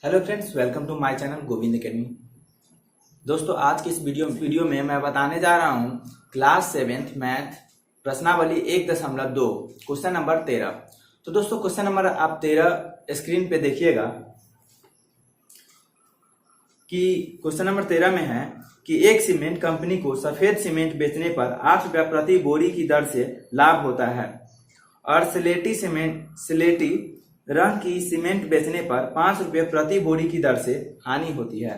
Hello friends, welcome to my channel Govind academy. दोस्तों, आज की इस वीडियो में मैं बताने जा रहा हूं क्लास 7th मैथ प्रश्नावली 1.2 क्वेश्चन नंबर 13। तो दोस्तों, क्वेश्चन नंबर आप 13 स्क्रीन पे देखिएगा कि क्वेश्चन नंबर 13 में है कि एक सीमेंट कंपनी को सफेद सीमेंट बेचने पर 8 रुपया प्रति बोरी की दर से लाभ होता है और स्लेटी रंग की सीमेंट बेचने पर 5 रुपये प्रति बोरी की दर से हानि होती है।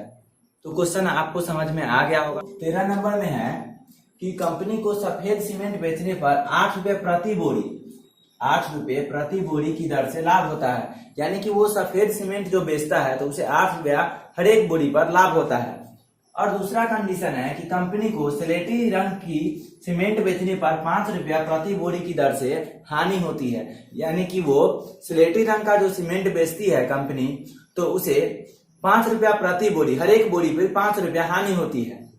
तो क्वेश्चन आपको समझ में आ गया होगा। 13 नंबर में है कि कंपनी को सफेद सीमेंट बेचने पर 8 रुपये प्रति बोरी की दर से लाभ होता है, यानी कि वो सफेद सीमेंट जो बेचता है तो उसे 8 रुपया हर एक बोरी पर लाभ होता है। और दूसरा कंडीशन है कि कंपनी को स्लेटी रंग की सीमेंट बेचने पर 5 रुपया प्रति बोरी की दर से हानि होती है, यानी कि वो स्लेटी रंग का जो सीमेंट बेचती है कंपनी तो उसे 5 रुपया प्रति बोरी, हर एक बोरी पे 5 रुपया हानि होती है।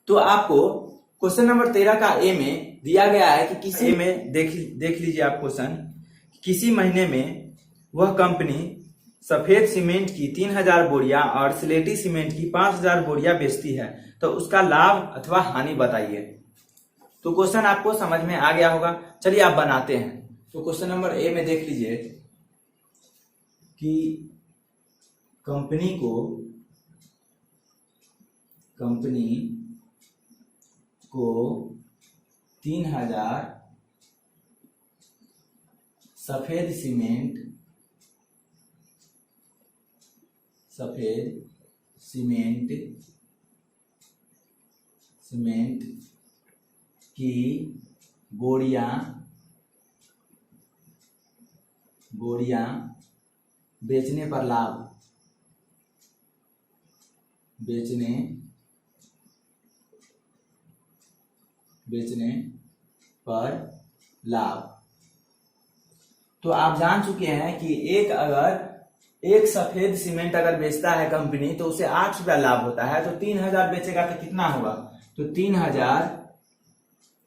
तो आपको क्वेश्चन नंबर 13 का ए में दिया गया है कि किसी में देख लीजिए आप क्वेश्चन, किसी महीने में वह कंपनी सफेद सीमेंट की 3000 बोरियां और स्लेटी सीमेंट की 5000 बोरियां बेचती है, तो उसका लाभ अथवा हानि बताइए। तो क्वेश्चन आपको समझ में आ गया होगा। चलिए आप बनाते हैं। तो क्वेश्चन नंबर ए में देख लीजिए कि कंपनी को 3000 सफेद सीमेंट की बोरियां बेचने पर लाभ। तो आप जान चुके हैं कि एक सफेद सीमेंट अगर बेचता है कंपनी तो उसे 8 रुपया लाभ होता है। तो 3000 बेचेगा तो कितना होगा? तो 3000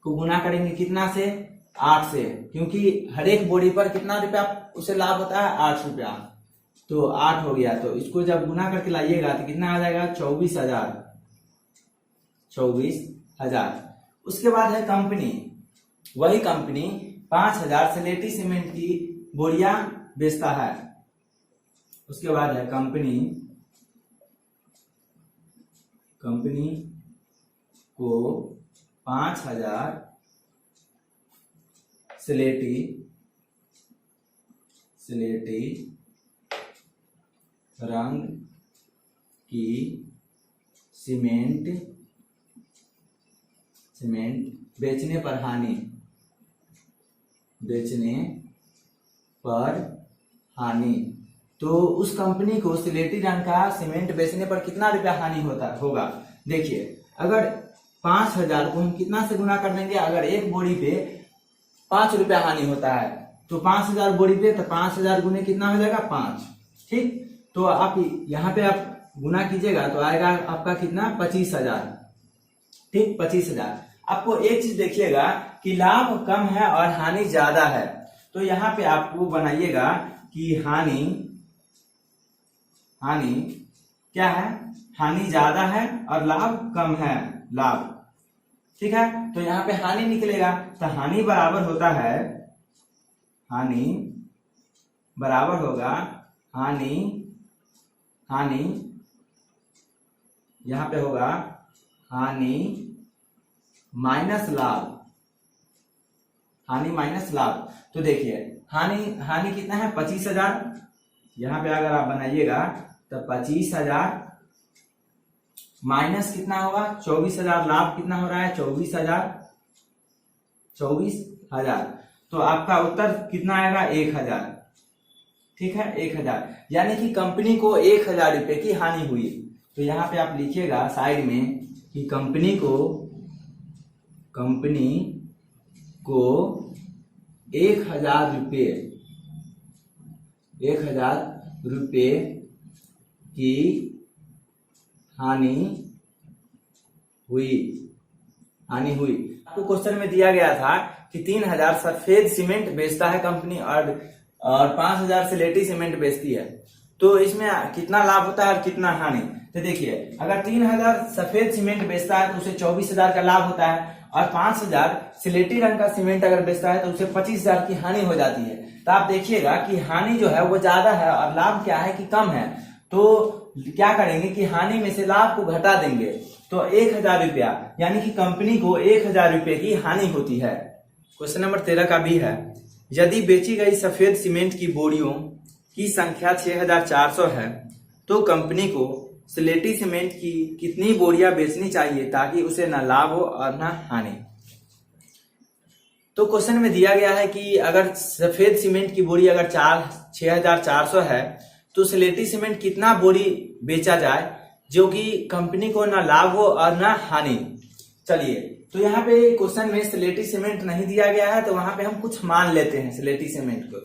को गुना करेंगे कितना से? 8 से, क्योंकि हर एक बोरी पर कितना रुपया उसे लाभ होता है? 8 रुपया। तो 8 हो गया, तो इसको जब गुना करके लाइएगा तो कितना आ जाएगा? 24,000। उसके बाद है वही कंपनी 5000 स्लेटी सीमेंट की बोरियां बेचता है। उसके बाद है कंपनी को 5000 स्लेटी रंग की सीमेंट बेचने पर हानि। तो उस कंपनी को स्लेटी रंग का सीमेंट बेचने पर कितना रुपया हानि होगा? देखिए, अगर 5000 को हम कितना से गुना कर देंगे? अगर एक बोरी पे 5 रुपया हानि होता है तो 5000 बोरी पे, तो 5000 गुने कितना हो जाएगा? 5। ठीक, तो आप यहाँ पे आप गुना कीजिएगा तो आएगा आपका कितना? 25,000। ठीक, 25,000। आपको एक चीज देखिएगा कि लाभ कम है और हानि ज्यादा है। तो यहाँ पे आपको बनाइएगा कि हानि क्या है? हानि ज्यादा है और लाभ कम है। ठीक है, तो यहाँ पे हानि निकलेगा तो हानि बराबर होगा हानि यहाँ पे होगा हानि माइनस लाभ। तो देखिए हानि कितना है? 25,000। यहाँ पे अगर आप बनाइएगा तो 25,000 माइनस कितना होगा? 24,000। लाभ कितना हो रहा है? 24,000। तो आपका उत्तर कितना आएगा? 1,000। ठीक है, 1,000, यानी कि कंपनी को 1,000 रुपए की हानि हुई। तो यहाँ पे आप लिखिएगा साइड में कि कंपनी को 1,000 रुपए की हानि हुई। आपको क्वेश्चन में दिया गया था कि 3000 सफेद सीमेंट बेचता है कंपनी और 5000 स्लेटी सीमेंट बेचती है। तो इसमें कितना लाभ होता है और कितना हानि। तो देखिए, अगर 3000 सफेद सीमेंट बेचता है तो उसे 24,000 का लाभ होता है, और 5000 सिलेटी रंग का सीमेंट अगर बेचता है तो उसे 25,000 की हानि हो जाती है। तो आप देखिएगा कि हानि जो है वो ज्यादा है और लाभ क्या है कि कम है। तो क्या करेंगे कि हानि में से लाभ को घटा देंगे, तो 1000 रुपया, यानी कि कंपनी को 1000 रुपये की हानि होती है। क्वेश्चन नंबर 13 का भी है, यदि बेची गई सफेद सीमेंट की बोरियों की संख्या 6400 है तो कंपनी को स्लेटी सीमेंट की कितनी बोरियां बेचनी चाहिए ताकि उसे न लाभ हो और न हानि। तो क्वेश्चन में दिया गया है कि अगर सफेद सीमेंट की बोरी अगर 6400 है तो स्लेटी सीमेंट कितना बोरी बेचा जाए जो कि कंपनी को ना लाभ हो और ना हानि। चलिए, तो यहाँ पे क्वेश्चन में स्लेटी सीमेंट नहीं दिया गया है, तो वहां पे हम कुछ मान लेते हैं स्लेटी सीमेंट को।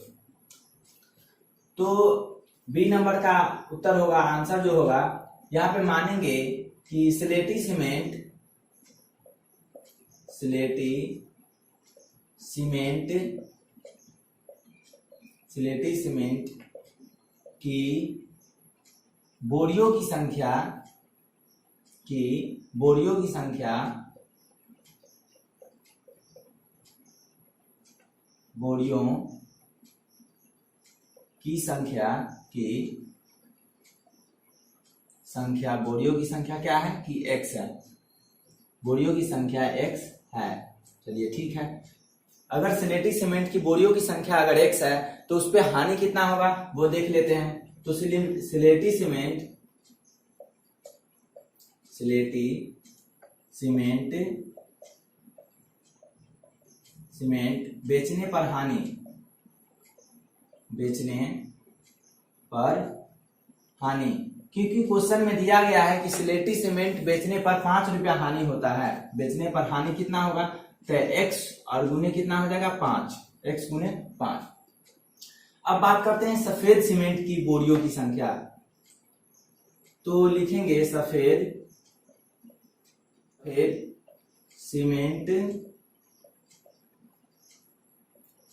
तो बी नंबर का उत्तर होगा, आंसर जो होगा यहाँ पे मानेंगे कि स्लेटी सीमेंट की बोरियों की संख्या क्या है कि x है, बोरियों की संख्या x है। चलिए ठीक है, अगर स्लेटी सीमेंट की बोरियों की संख्या अगर x है तो उस पे हानि कितना होगा वो देख लेते हैं। तो स्लेटी सीमेंट बेचने पर हानि, क्योंकि क्वेश्चन में दिया गया है कि स्लेटी सीमेंट बेचने पर 5 रुपया हानि होता है। बेचने पर हानि कितना होगा, तो x और गुने कितना हो जाएगा 5, x गुने 5। अब बात करते हैं सफेद सीमेंट की बोरियों की संख्या। तो लिखेंगे सफेद सीमेंट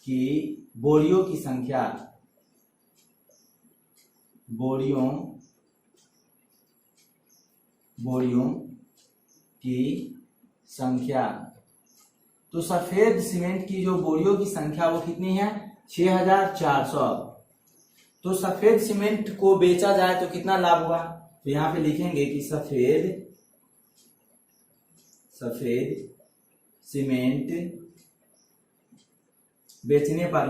की बोरियों की संख्या, बोरियों की संख्या। तो सफेद सीमेंट की जो बोरियों की संख्या वो कितनी है, 6400। तो सफेद सीमेंट को बेचा जाए तो कितना लाभ हुआ, तो यहाँ पे लिखेंगे कि सफेद सीमेंट बेचने पर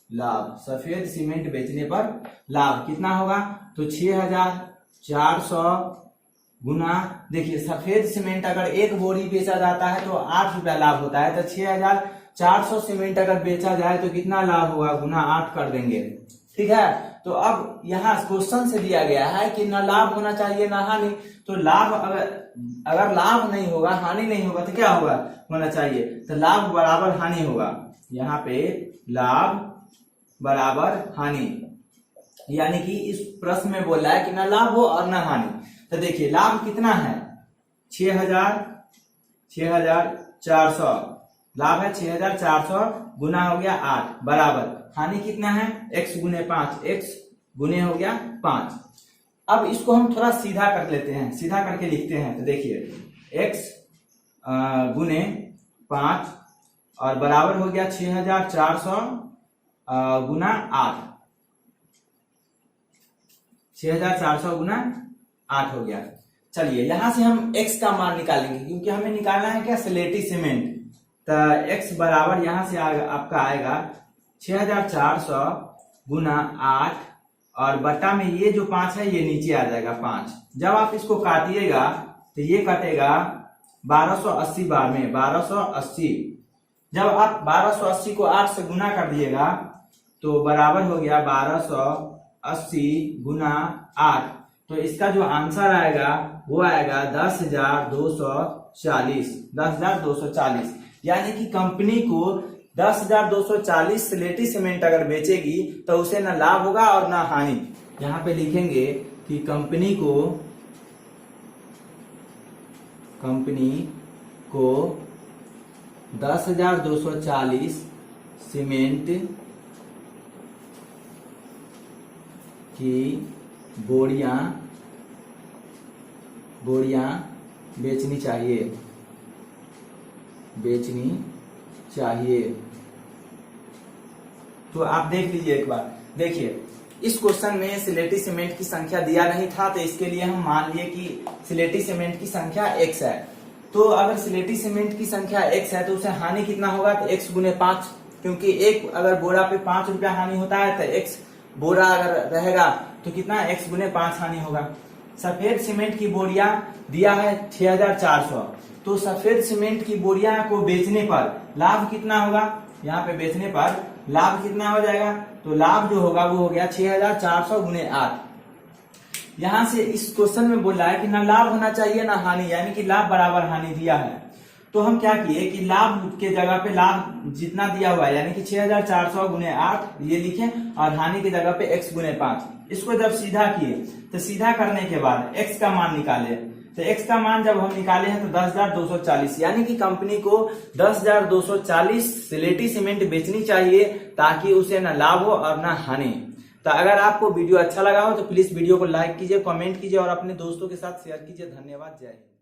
लाभ, सफेद सीमेंट बेचने पर लाभ कितना होगा, तो 6400 गुना, देखिए सफेद सीमेंट अगर एक बोरी बेचा जाता है तो 8 रुपया लाभ होता है, तो 6400 सीमेंट अगर बेचा जाए तो कितना लाभ होगा, गुना 8 कर देंगे। ठीक है, तो अब यहाँ क्वेश्चन से दिया गया है कि ना लाभ होना चाहिए ना हानि। तो लाभ अगर लाभ नहीं होगा, हानि नहीं होगा, तो क्या होना चाहिए, तो लाभ बराबर हानि होगा। यहाँ पे लाभ बराबर हानि, यानी कि इस प्रश्न में बोला है कि ना लाभ हो और ना हानि। तो देखिए लाभ कितना है, 6400 लाभ है 6400 गुना हो गया 8 बराबर हानि कितना है, x गुने 5, x गुने हो गया 5। अब इसको हम थोड़ा सीधा कर लेते हैं, सीधा करके लिखते हैं। तो देखिए x गुने 5 और बराबर हो गया 6400 गुना 8, 6400 गुना 8 हो गया। चलिए यहां से हम x का मान निकालेंगे, क्योंकि हमें निकालना है क्या, स्लेटी सीमेंट। तो x बराबर यहां से आपका आएगा 6400 गुना 8 और बटा में ये जो 5 है ये नीचे आ जाएगा 5। जब आप इसको काटिएगा तो ये कटेगा 1280 बार में, 1280। जब आप 1280 को 8 से गुना कर दिएगा तो बराबर हो गया 1280 गुना 8। तो इसका जो आंसर आएगा वो आएगा 10,240, यानी कि कंपनी को 10,240 स्लेटी सीमेंट अगर बेचेगी तो उसे ना लाभ होगा और ना हानि। यहाँ पे लिखेंगे कि कंपनी को 10,240 सीमेंट की बोरियां बेचनी चाहिए। तो आप देख लीजिए एक बार, देखिए इस क्वेश्चन में सिलेटी सीमेंट की संख्या दिया नहीं था, तो इसके लिए हम मान लिए कि सिलेटी सीमेंट की संख्या x है। तो अगर सिलेटी सीमेंट की संख्या x है तो उसे हानि कितना होगा, तो x गुने 5, क्योंकि एक अगर बोरा पे 5 रुपया हानि होता है तो x बोरा अगर रहेगा तो कितना x गुने 5 हानि होगा। सफेद सीमेंट की बोरियां दिया है 6400, तो सफेद सीमेंट की बोरियां को बेचने पर लाभ कितना होगा, यहाँ पे बेचने पर लाभ कितना हो जाएगा, तो लाभ जो होगा वो हो गया 6400 गुने 8। यहां से इस क्वेश्चन में बोल रहा है कि ना लाभ होना चाहिए ना हानि, यानी कि लाभ बराबर हानि दिया है। तो हम क्या किए कि लाभ के जगह पे लाभ जितना दिया हुआ है यानी कि 6400 गुने 8 ये लिखे, और हानि की जगह पे x गुने 5। इसको जब सीधा किए तो सीधा करने के बाद x का मान निकाले, तो x का मान जब हम निकाले हैं तो 10,240, यानी कि कंपनी को 10,240 सिलेटी सीमेंट बेचनी चाहिए ताकि उसे ना लाभ हो और ना हानि। तो अगर आपको वीडियो अच्छा लगा हो तो प्लीज वीडियो को लाइक कीजिए, कमेंट कीजिए और अपने दोस्तों के साथ शेयर कीजिए। धन्यवाद, जय हिंद।